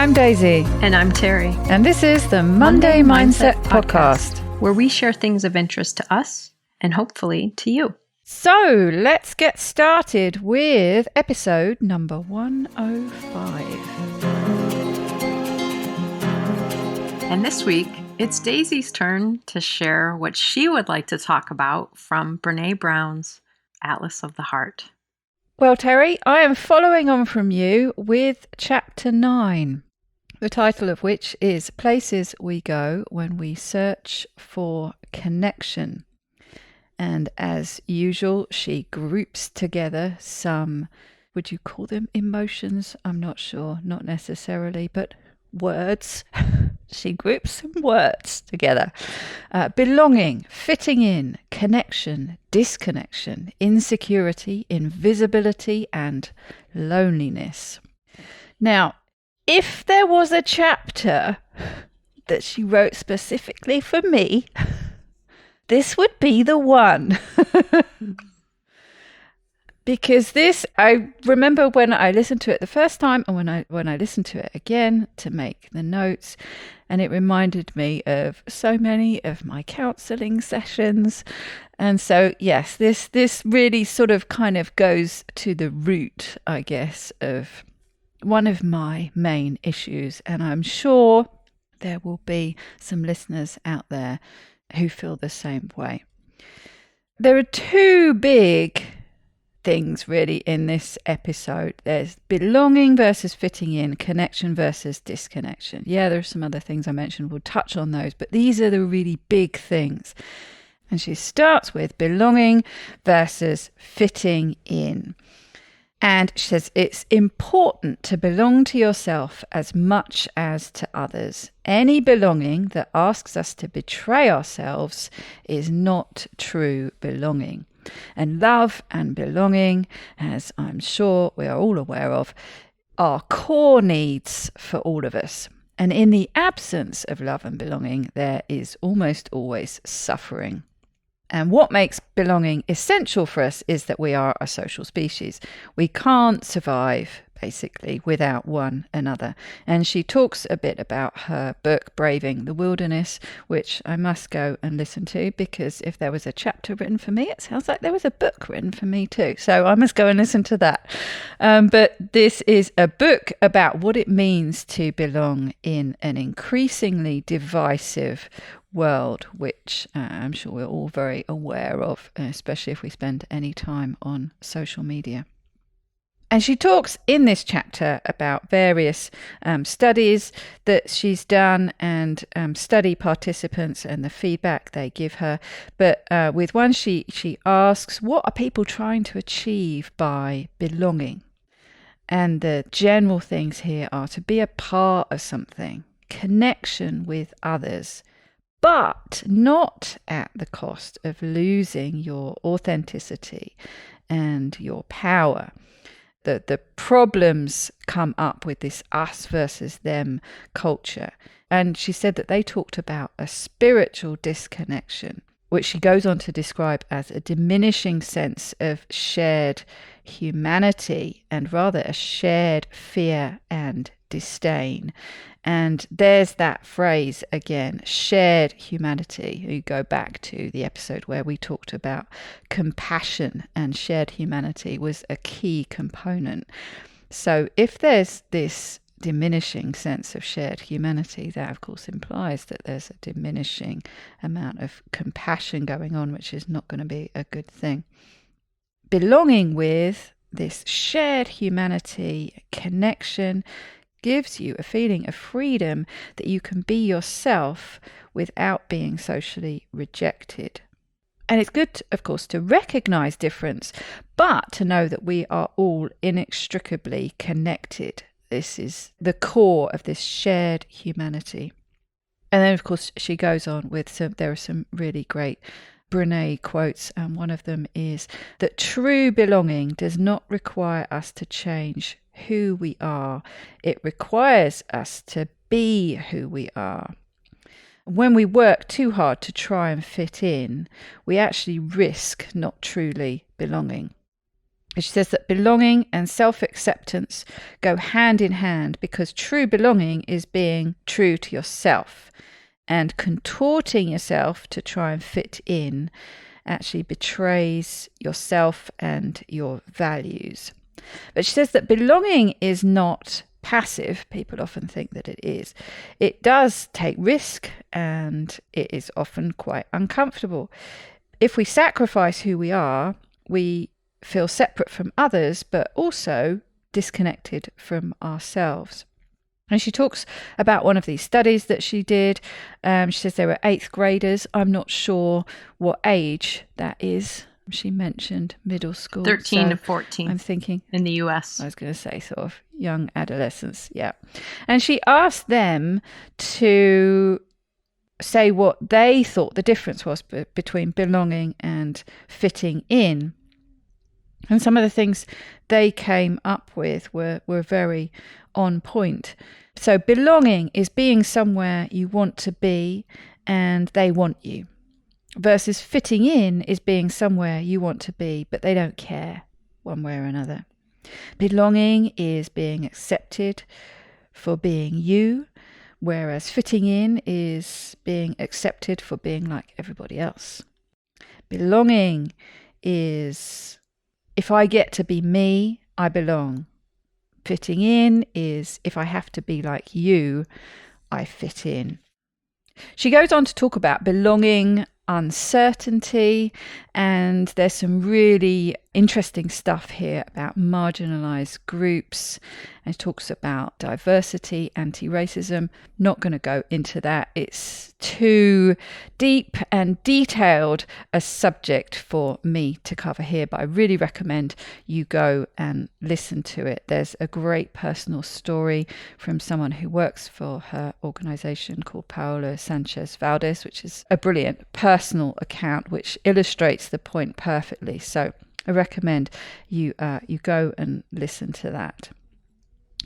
I'm Daisy. And I'm Terri. And this is the Monday Mindset Podcast, where we share things of interest to us and hopefully to you. So let's get started with episode number 105. And this week, it's Daisy's turn to share what she would like to talk about from Brené Brown's Atlas of the Heart. Well, Terri, I am following on from you with chapter 9, the title of which is Places We Go When We Search for Connection. And as usual, she groups together some, would you call them emotions? I'm not sure, not necessarily, but words. She groups some words together. Belonging, fitting in, connection, disconnection, insecurity, invisibility, and loneliness. Now, if there was a chapter that she wrote specifically for me, this would be the one. Because this, I remember when I listened to it the first time and when I listened to it again to make the notes, and it reminded me of so many of my counselling sessions. And so, yes, this really sort of kind of goes to the root, I guess, of one of my main issues. And I'm sure there will be some listeners out there who feel the same way. There are two big things really in this episode. There's belonging versus fitting in, connection versus disconnection. Yeah, there are some other things I mentioned. We'll touch on those, but these are the really big things. And she starts with belonging versus fitting in. And she says it's important to belong to yourself as much as to others. Any belonging that asks us to betray ourselves is not true belonging. And love and belonging, as I'm sure we are all aware of, are core needs for all of us. And in the absence of love and belonging, there is almost always suffering. And what makes belonging essential for us is that we are a social species. We can't survive, basically, without one another. And she talks a bit about her book, Braving the Wilderness, which I must go and listen to, because if there was a chapter written for me, it sounds like there was a book written for me too. So I must go and listen to that. But this is a book about what it means to belong in an increasingly divisive world, which I'm sure we're all very aware of, especially if we spend any time on social media. And she talks in this chapter about various studies that she's done and study participants and the feedback they give her. But with one, she asks, what are people trying to achieve by belonging? And the general things here are to be a part of something, connection with others, but not at the cost of losing your authenticity and your power. The problems come up with this us versus them culture. And she said that they talked about a spiritual disconnection, which she goes on to describe as a diminishing sense of shared humanity and rather a shared fear and disdain. And there's that phrase again, shared humanity. You go back to the episode where we talked about compassion, and shared humanity was a key component. So if there's this diminishing sense of shared humanity, that of course implies that there's a diminishing amount of compassion going on, which is not going to be a good thing. Belonging with this shared humanity, connection, gives you a feeling of freedom that you can be yourself without being socially rejected. And it's good, of course, to recognize difference, but to know that we are all inextricably connected. This is the core of this shared humanity. And then, of course, she goes on with there are some really great Brené quotes, and one of them is that true belonging does not require us to change who we are. It requires us to be who we are. When we work too hard to try and fit in, we actually risk not truly belonging. She says that belonging and self-acceptance go hand in hand, because true belonging is being true to yourself, and contorting yourself to try and fit in actually betrays yourself and your values. But she says that belonging is not passive. People often think that it is. It does take risk, and it is often quite uncomfortable. If we sacrifice who we are, we feel separate from others, but also disconnected from ourselves. And she talks about one of these studies that she did. She says there were 8th graders. I'm not sure what age that is. She mentioned middle school. 13 to 14. I'm thinking in the US. I was going to say sort of young adolescents. Yeah. And she asked them to say what they thought the difference was between belonging and fitting in. And some of the things they came up with were very on point. So belonging is being somewhere you want to be and they want you, versus fitting in is being somewhere you want to be but they don't care one way or another. Belonging is being accepted for being you, whereas fitting in is being accepted for being like everybody else. Belonging is, if I get to be me, I belong. Fitting in is, if I have to be like you, I fit in. She goes on to talk about belonging, uncertainty, and there's some really interesting stuff here about marginalized groups, and talks about diversity, anti-racism. Not going to go into that. It's too deep and detailed a subject for me to cover here, but I really recommend you go and listen to it. There's a great personal story from someone who works for her organization called Paola Sanchez Valdez, which is a brilliant personal account which illustrates the point perfectly. So I recommend you go and listen to that.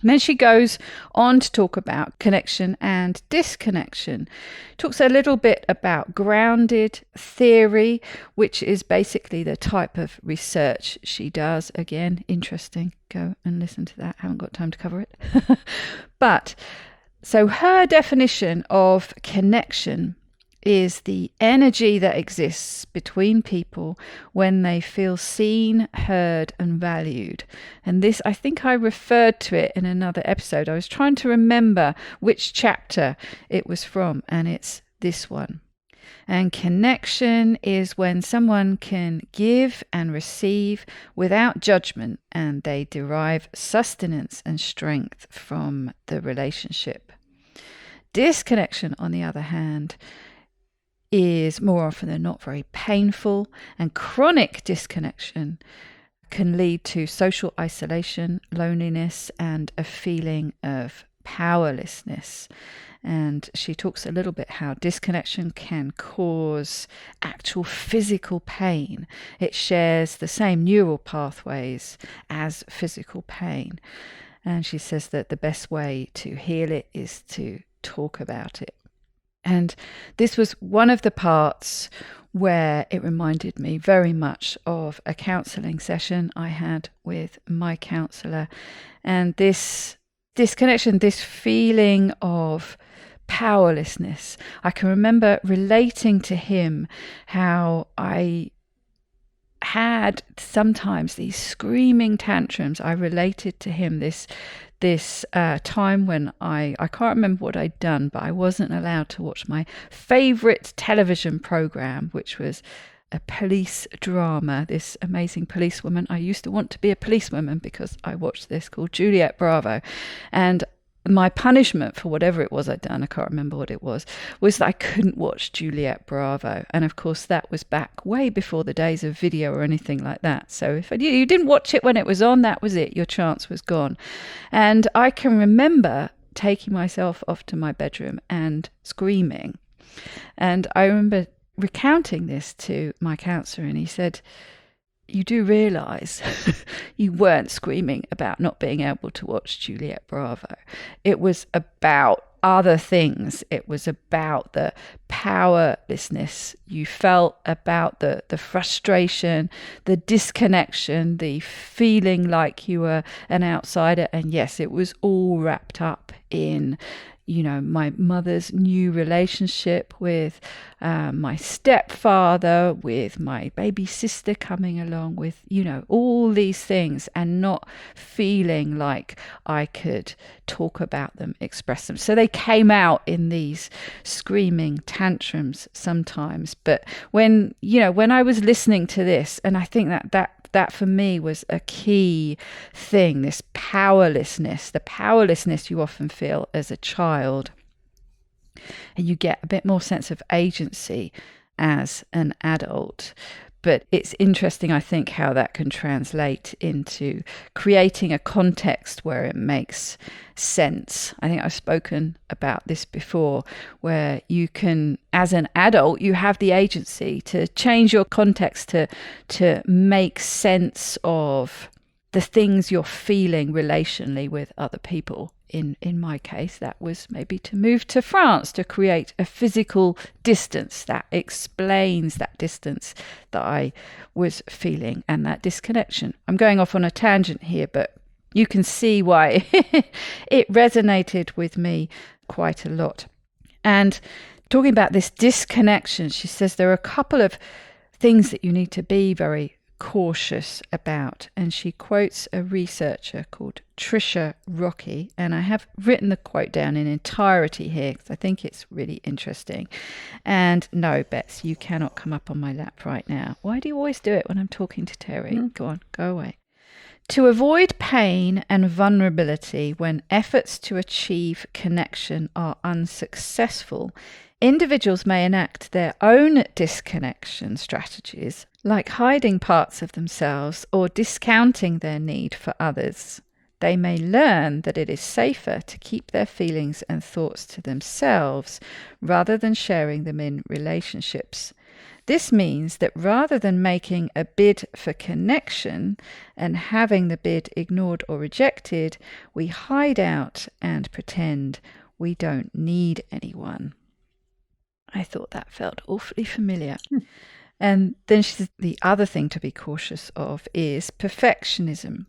And then she goes on to talk about connection and disconnection. Talks a little bit about grounded theory, which is basically the type of research she does. Again, interesting. Go and listen to that. Haven't got time to cover it. But so her definition of connection is the energy that exists between people when they feel seen, heard, and valued. And this, I think I referred to it in another episode. I was trying to remember which chapter it was from, and it's this one. And connection is when someone can give and receive without judgment, and they derive sustenance and strength from the relationship. Disconnection, on the other hand, is more often than not very painful, and chronic disconnection can lead to social isolation, loneliness, and a feeling of powerlessness. And she talks a little bit how disconnection can cause actual physical pain. It shares the same neural pathways as physical pain. And she says that the best way to heal it is to talk about it. And this was one of the parts where it reminded me very much of a counselling session I had with my counsellor. And this disconnection, this feeling of powerlessness, I can remember relating to him how I had sometimes these screaming tantrums. I related to him this time when I can't remember what I'd done, but I wasn't allowed to watch my favourite television programme, which was a police drama. This amazing policewoman. I used to want to be a policewoman because I watched this, called Juliet Bravo. And my punishment for whatever it was I'd done, I can't remember what it was that I couldn't watch Juliet Bravo. And of course that was back way before the days of video or anything like that. So if you didn't watch it when it was on, that was it. Your chance was gone. And I can remember taking myself off to my bedroom and screaming. And I remember recounting this to my counsellor, and he said, "You do realise you weren't screaming about not being able to watch Juliet Bravo. It was about other things. It was about the powerlessness you felt, about the frustration, the disconnection, the feeling like you were an outsider. And yes, it was all wrapped up in, my mother's new relationship with my stepfather, with my baby sister coming along, with, all these things, and not feeling like I could talk about them, express them. So they came out in these screaming tantrums sometimes. But when I was listening to this, and I think that for me was a key thing, this powerlessness, the powerlessness you often feel as a child. And you get a bit more sense of agency as an adult. But it's interesting, I think, how that can translate into creating a context where it makes sense. I think I've spoken about this before, where you can, as an adult, you have the agency to change your context to make sense of the things you're feeling relationally with other people. In my case, that was maybe to move to France, to create a physical distance that explains that distance that I was feeling and that disconnection. I'm going off on a tangent here, but you can see why it resonated with me quite a lot. And talking about this disconnection, she says there are a couple of things that you need to be very cautious about. And she quotes a researcher called Trisha Rockey, and I have written the quote down in entirety here because I think it's really interesting. And no, Bets, you cannot come up on my lap right now. Why do you always do it when I'm talking to Terri? Go on, go away. To avoid pain and vulnerability when efforts to achieve connection are unsuccessful, individuals may enact their own disconnection strategies, like hiding parts of themselves or discounting their need for others. They may learn that it is safer to keep their feelings and thoughts to themselves rather than sharing them in relationships. This means that rather than making a bid for connection and having the bid ignored or rejected, we hide out and pretend we don't need anyone. I thought that felt awfully familiar. And then she says the other thing to be cautious of is perfectionism.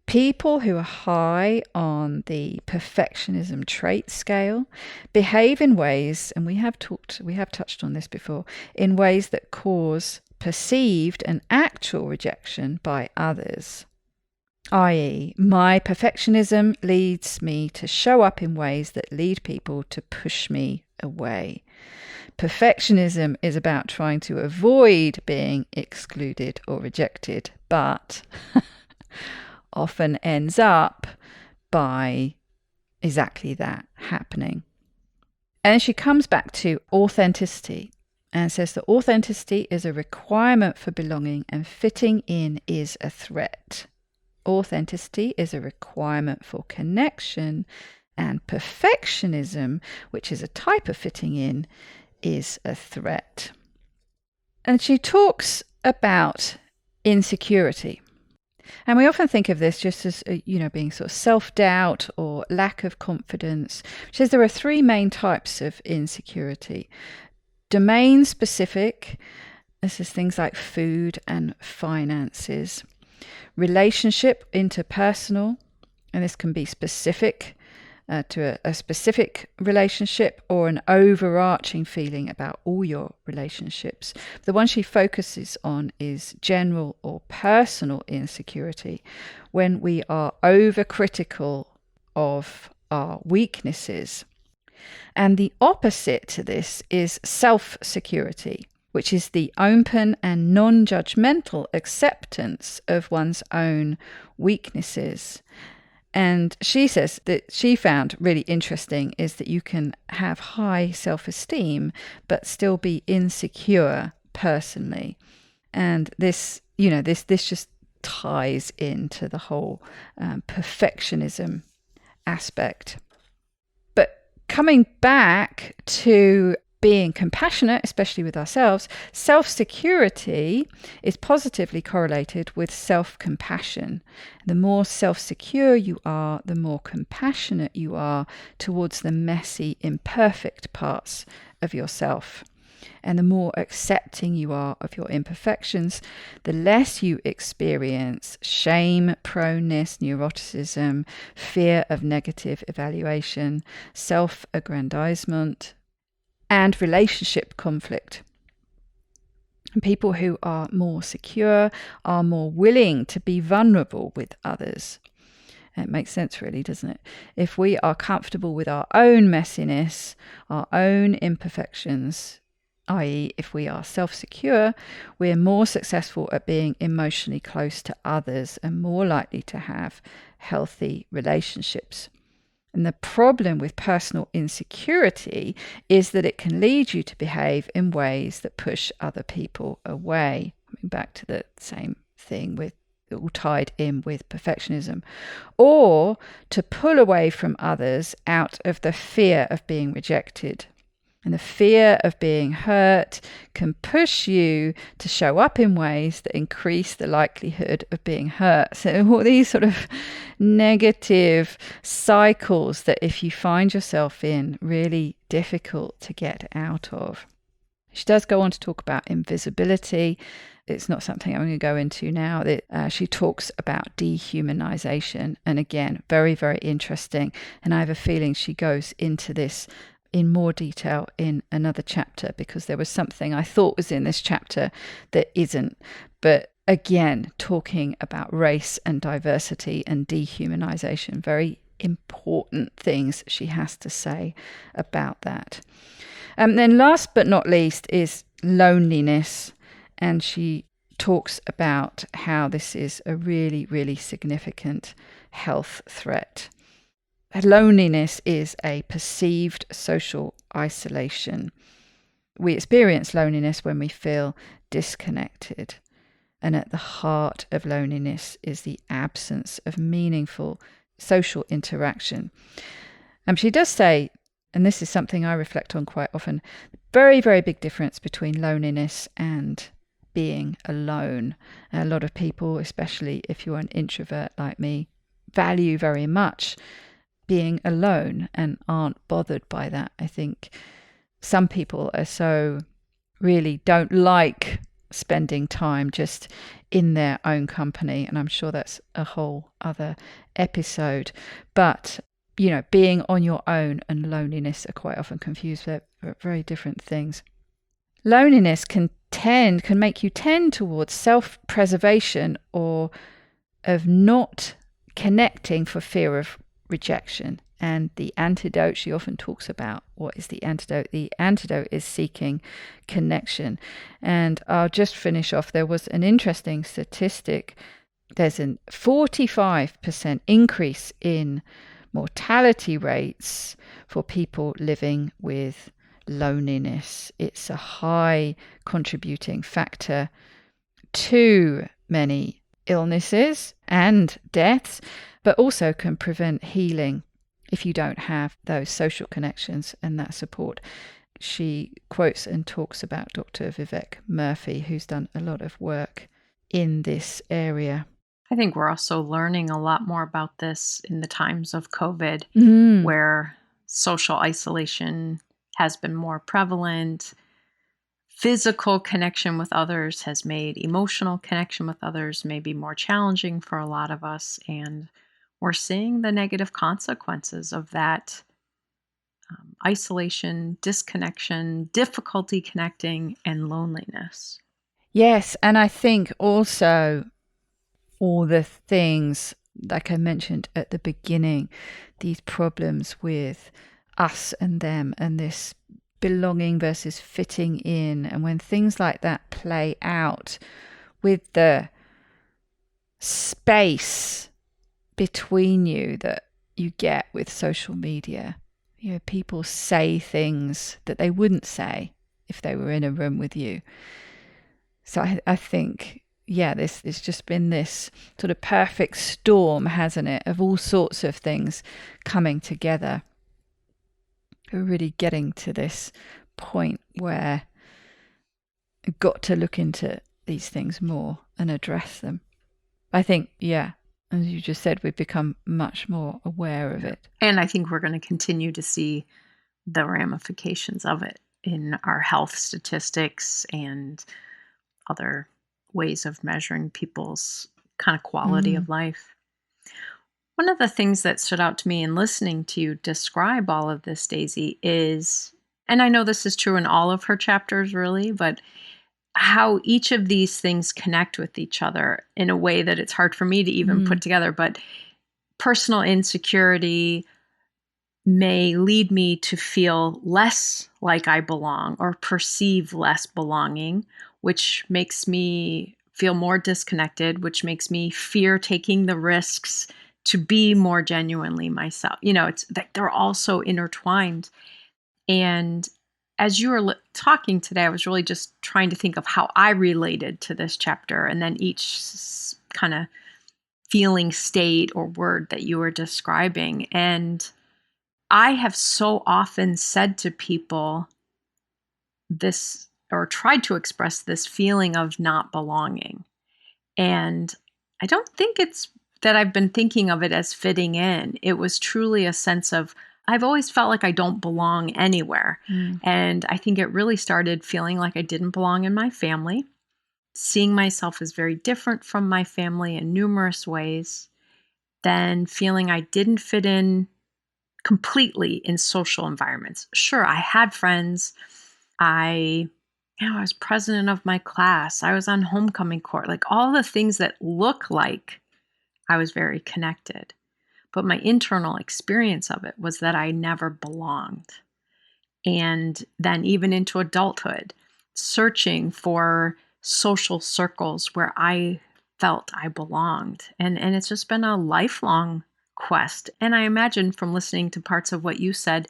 People who are high on the perfectionism trait scale behave in ways, and we have touched on this before, in ways that cause perceived and actual rejection by others. I.e., my perfectionism leads me to show up in ways that lead people to push me away. Perfectionism is about trying to avoid being excluded or rejected, but often ends up by exactly that happening. And she comes back to authenticity and says that authenticity is a requirement for belonging and fitting in is a threat. Authenticity is a requirement for connection, and perfectionism, which is a type of fitting in, is a threat. And she talks about insecurity. And we often think of this just as, being sort of self-doubt or lack of confidence. She says there are three main types of insecurity. Domain-specific, this is things like food and finances. Relationship, interpersonal, and this can be specific to a specific relationship or an overarching feeling about all your relationships. The one she focuses on is general or personal insecurity, when we are overcritical of our weaknesses. And the opposite to this is self-security, which is the open and non-judgmental acceptance of one's own weaknesses. And she says that she found really interesting is that you can have high self-esteem but still be insecure personally. And this just ties into the whole perfectionism aspect. But coming back to being compassionate, especially with ourselves, self-security is positively correlated with self-compassion. The more self-secure you are, the more compassionate you are towards the messy, imperfect parts of yourself. And the more accepting you are of your imperfections, the less you experience shame, proneness, neuroticism, fear of negative evaluation, self-aggrandizement, and relationship conflict. And people who are more secure are more willing to be vulnerable with others. It makes sense, really, doesn't it? If we are comfortable with our own messiness, our own imperfections, i.e., if we are self-secure, we're more successful at being emotionally close to others and more likely to have healthy relationships. And the problem with personal insecurity is that it can lead you to behave in ways that push other people away. Coming back to the same thing with all tied in with perfectionism, or to pull away from others out of the fear of being rejected. And the fear of being hurt can push you to show up in ways that increase the likelihood of being hurt. So all these sort of negative cycles that if you find yourself in, really difficult to get out of. She does go on to talk about invisibility. It's not something I'm going to go into now. She talks about dehumanization. And again, very, very interesting. And I have a feeling she goes into this in more detail in another chapter, because there was something I thought was in this chapter that isn't. But again, talking about race and diversity and dehumanization, very important things she has to say about that. Then last but not least is loneliness. And she talks about how this is a really, really significant health threat. Loneliness is a perceived social isolation. We experience loneliness when we feel disconnected. And at the heart of loneliness is the absence of meaningful social interaction. She does say, and this is something I reflect on quite often, very, very big difference between loneliness and being alone. A lot of people, especially if you're an introvert like me, value very much being alone and aren't bothered by that. I think some people are so really don't like spending time just in their own company, and I'm sure that's a whole other episode. But you know, being on your own and loneliness are quite often confused. They're very different things. Loneliness can make you tend towards self-preservation or of not connecting for fear of rejection. And the antidote, she often talks about, what is the antidote? The antidote is seeking connection. And I'll just finish off. There was an interesting statistic. There's a 45% increase in mortality rates for people living with loneliness. It's a high contributing factor to many illnesses and deaths, but also can prevent healing if you don't have those social connections and that support. She quotes and talks about Dr. Vivek Murthy, who's done a lot of work in this area. I think we're also learning a lot more about this in the times of COVID, where social isolation has been more prevalent. Physical connection with others has made emotional connection with others maybe more challenging for a lot of us. And we're seeing the negative consequences of that isolation, disconnection, difficulty connecting, and loneliness. Yes, and I think also all the things, like I mentioned at the beginning, these problems with us and them and this belonging versus fitting in. And when things like that play out with the space between you that you get with social media, you know, people say things that they wouldn't say if they were in a room with you. So I think, yeah, it's just been this sort of perfect storm, hasn't it, of all sorts of things coming together. We're really getting to this point where I've got to look into these things more and address them. I think, yeah, as you just said, we've become much more aware of it. And I think we're going to continue to see the ramifications of it in our health statistics and other ways of measuring people's kind of quality of life. One of the things that stood out to me in listening to you describe all of this, Daisy, is, and I know this is true in all of her chapters really, but how each of these things connect with each other in a way that it's hard for me to even put together. But personal insecurity may lead me to feel less like I belong or perceive less belonging, which makes me feel more disconnected, which makes me fear taking the risks to be more genuinely myself. You know, it's like they're all so intertwined. And as you were talking today, I was really just trying to think of how I related to this chapter, and then each kind of feeling state or word that you were describing. And I have so often said to people this, or tried to express this feeling of not belonging. And I don't think it's that I've been thinking of it as fitting in. It was truly a sense of, I've always felt like I don't belong anywhere. And I think it really started feeling like I didn't belong in my family, seeing myself as very different from my family in numerous ways, then feeling I didn't fit in completely in social environments. Sure, I had friends. I was president of my class. I was on homecoming court, like all the things that look like I was very connected. But my internal experience of it was that I never belonged. And then even into adulthood, searching for social circles where I felt I belonged. And it's just been a lifelong quest. And I imagine from listening to parts of what you said,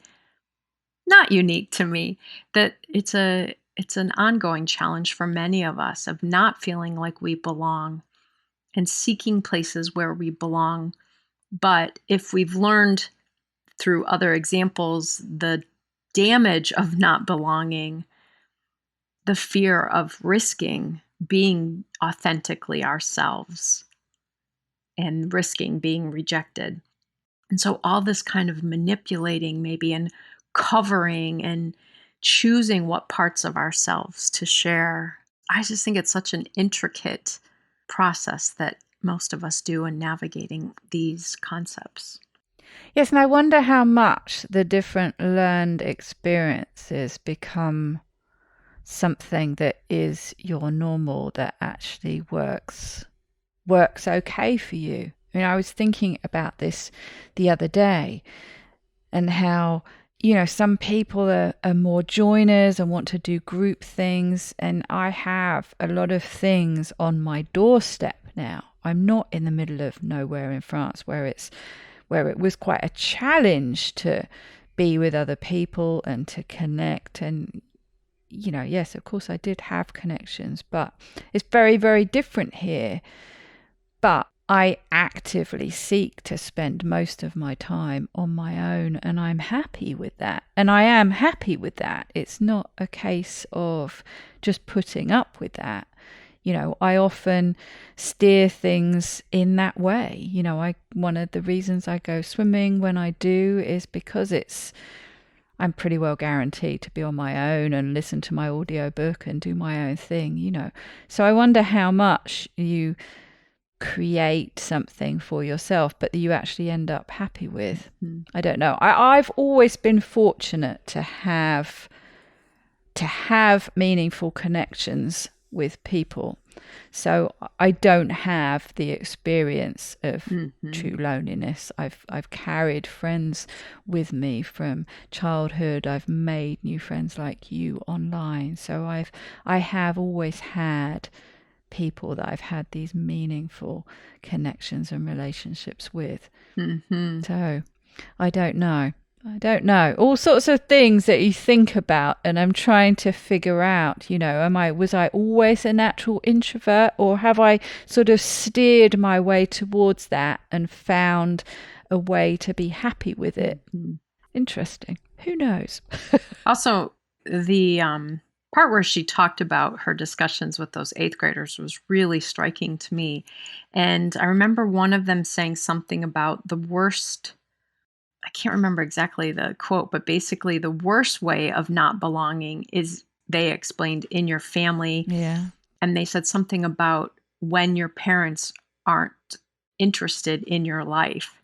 not unique to me, that it's an ongoing challenge for many of us of not feeling like we belong and seeking places where we belong. But if we've learned through other examples the damage of not belonging, the fear of risking being authentically ourselves and risking being rejected. And so all this kind of manipulating maybe and covering and choosing what parts of ourselves to share, I just think it's such an intricate process that most of us do in navigating these concepts. Yes, and I wonder how much the different learned experiences become something that is your normal, that actually works okay for you. I mean, I was thinking about this the other day and how, some people are more joiners and want to do group things. And I have a lot of things on my doorstep now. I'm not in the middle of nowhere in France where it was quite a challenge to be with other people and to connect. And, yes, of course I did have connections, but it's very, very different here. But I actively seek to spend most of my time on my own, and I'm happy with that. And I am happy with that. It's not a case of just putting up with that. I often steer things in that way. One of the reasons I go swimming when I do is because I'm pretty well guaranteed to be on my own and listen to my audiobook and do my own thing, So I wonder how much you create something for yourself, but that you actually end up happy with. I don't know. I've always been fortunate to have meaningful connections with people. So I don't have the experience of true loneliness. I've carried friends with me from childhood. I've made new friends like you online. So I have always had people that I've had these meaningful connections and relationships with. So I don't know. All sorts of things that you think about, and I'm trying to figure out, was I always a natural introvert, or have I sort of steered my way towards that and found a way to be happy with it? Interesting. Who knows? Also, the part where she talked about her discussions with those 8th graders was really striking to me. And I remember one of them saying something about the worst, I can't remember exactly the quote, but basically the worst way of not belonging is, they explained, in your family. Yeah. And they said something about when your parents aren't interested in your life.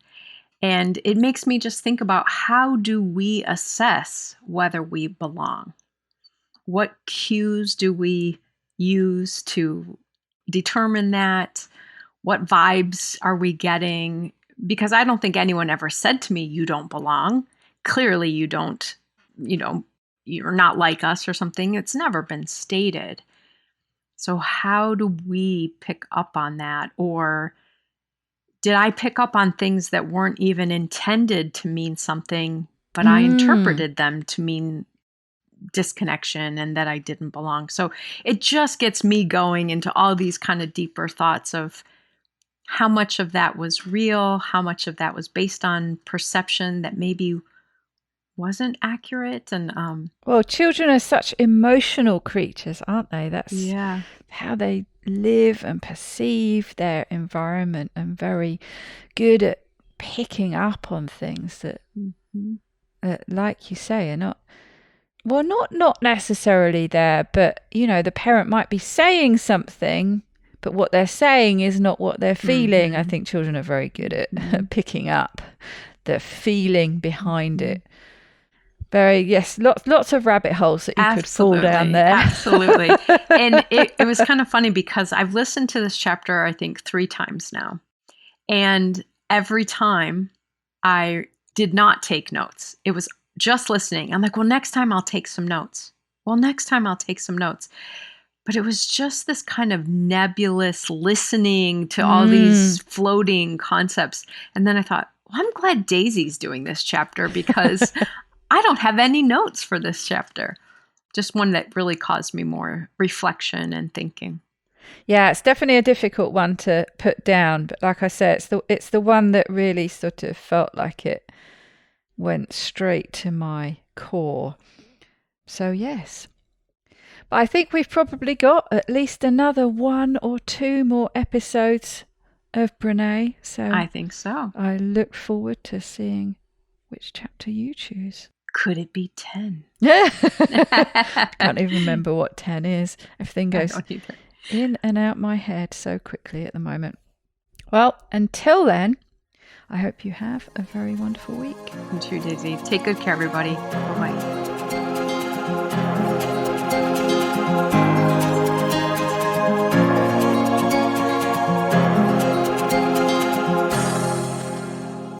And it makes me just think about, how do we assess whether we belong? What cues do we use to determine that? What vibes are we getting? Because I don't think anyone ever said to me, you don't belong. Clearly you don't, you're not like us or something. It's never been stated. So how do we pick up on that? Or did I pick up on things that weren't even intended to mean something, but I interpreted them to mean disconnection and that I didn't belong? So it just gets me going into all these kind of deeper thoughts of how much of that was real, how much of that was based on perception that maybe wasn't accurate. And well, children are such emotional creatures, aren't they? That's how they live and perceive their environment, and very good at picking up on things that, like you say, are not necessarily there, but the parent might be saying something, but what they're saying is not what they're feeling. I think children are very good at picking up the feeling behind it. Lots of rabbit holes that you could fall down there. Absolutely. And it was kind of funny because I've listened to this chapter, I think 3 times now. And every time I did not take notes. It was just listening. I'm like, well, next time I'll take some notes. But it was just this kind of nebulous listening to all these floating concepts. And then I thought, well, I'm glad Daisy's doing this chapter, because I don't have any notes for this chapter. Just one that really caused me more reflection and thinking. Yeah, it's definitely a difficult one to put down. But like I said, it's the one that really sort of felt like it went straight to my core. So yes. But I think we've probably got at least another 1 or 2 more episodes of Brené. So I think so. I look forward to seeing which chapter you choose. Could it be 10? Can't even remember what 10 is. Everything goes in and out my head so quickly at the moment. Well, until then, I hope you have a very wonderful week. You too, Daisy. Take good care, everybody. Bye-bye.